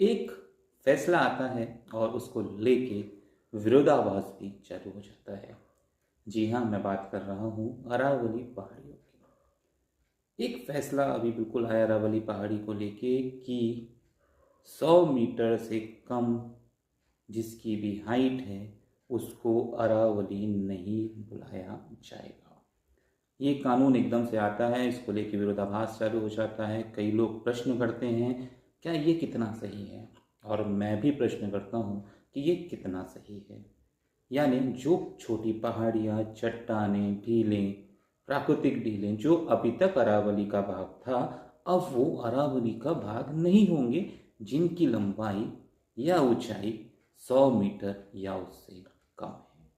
एक फैसला आता है और उसको लेके विरोधाभास भी चालू हो जाता है। जी हाँ, मैं बात कर रहा हूँ अरावली पहाड़ियों की। एक फैसला अभी बिल्कुल आया अरावली पहाड़ी को लेके कि 100 मीटर से कम जिसकी भी हाइट है उसको अरावली नहीं बुलाया जाएगा। ये कानून एकदम से आता है, इसको लेके विरोधाभास चालू हो जाता है। कई लोग प्रश्न करते हैं क्या ये कितना सही है, और मैं भी प्रश्न करता हूँ कि ये कितना सही है। यानी जो छोटी पहाड़ियाँ, चट्टानें, ढीलें, प्राकृतिक ढीलें जो अभी तक अरावली का भाग था, अब वो अरावली का भाग नहीं होंगे, जिनकी लंबाई या ऊंचाई 100 मीटर या उससे कम है।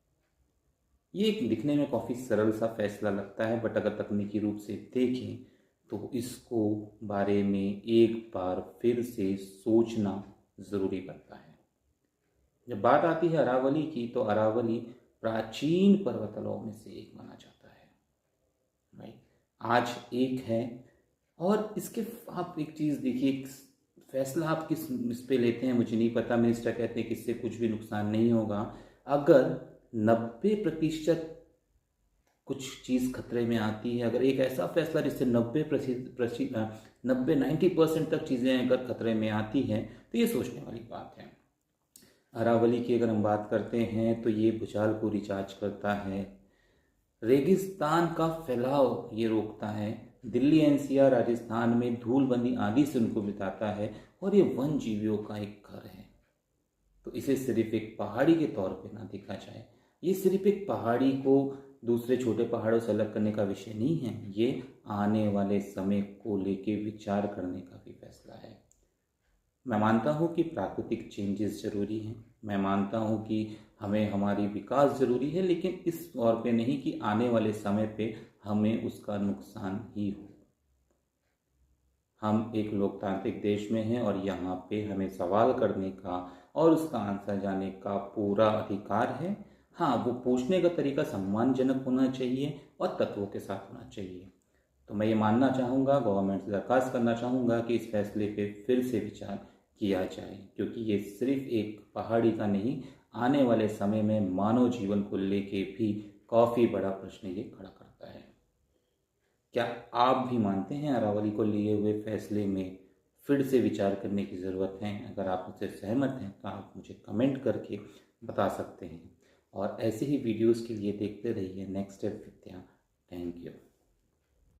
ये एक दिखने में काफ़ी सरल सा फैसला लगता है, बट अगर तकनीकी रूप से देखें तो इसको बारे में एक बार फिर से सोचना ज़रूरी पड़ता है। जब बात आती है अरावली की, तो अरावली प्राचीन पर्वतलों में से एक माना जाता है। राइट, आज एक है। और इसके आप एक चीज़ देखिए, एक फैसला आप किस इस पे लेते हैं मुझे नहीं पता। मिनिस्टर कहते हैं कि इससे कुछ भी नुकसान नहीं होगा। अगर 90% कुछ चीज़ खतरे में आती है, अगर एक ऐसा फैसला जिससे 90-90% तक चीज़ें अगर खतरे में आती हैं, तो ये सोचने वाली बात है। अरावली की अगर हम बात करते हैं तो ये भूचाल को रिचार्ज करता है, रेगिस्तान का फैलाव ये रोकता है, दिल्ली एनसीआर राजस्थान में धूलबंदी आदि से उनको बिताता है, और ये वन जीवियों का एक घर है। तो इसे सिर्फ एक पहाड़ी के तौर पे ना देखा जाए। ये सिर्फ एक पहाड़ी को दूसरे छोटे पहाड़ों से अलग करने का विषय नहीं है, ये आने वाले समय को लेके विचार करने का भी फैसला है। मैं मानता हूँ कि प्राकृतिक चेंजेस जरूरी हैं, मैं मानता हूँ कि हमें हमारी विकास जरूरी है, लेकिन इस तौर पे नहीं कि आने वाले समय पे हमें उसका नुकसान ही हो। हम एक लोकतांत्रिक देश में हैं और यहाँ पे हमें सवाल करने का और उसका आंसर जाने का पूरा अधिकार है। हाँ, वो पूछने का तरीका सम्मानजनक होना चाहिए और तत्वों के साथ होना चाहिए। तो मैं ये मानना चाहूँगा, गवर्नमेंट से दरख्वास्त करना चाहूँगा कि इस फैसले पे फिर से विचार किया जाए, क्योंकि ये सिर्फ एक पहाड़ी का नहीं, आने वाले समय में मानव जीवन को लेके भी काफ़ी बड़ा प्रश्न ये खड़ा करता है। क्या आप भी मानते हैं अरावली को लिए हुए फैसले में फिर से विचार करने की ज़रूरत है? अगर आप मुझसे सहमत हैं तो आप मुझे कमेंट करके बता सकते हैं, और ऐसे ही वीडियोस के लिए देखते रहिए next step Vidya. Thank you.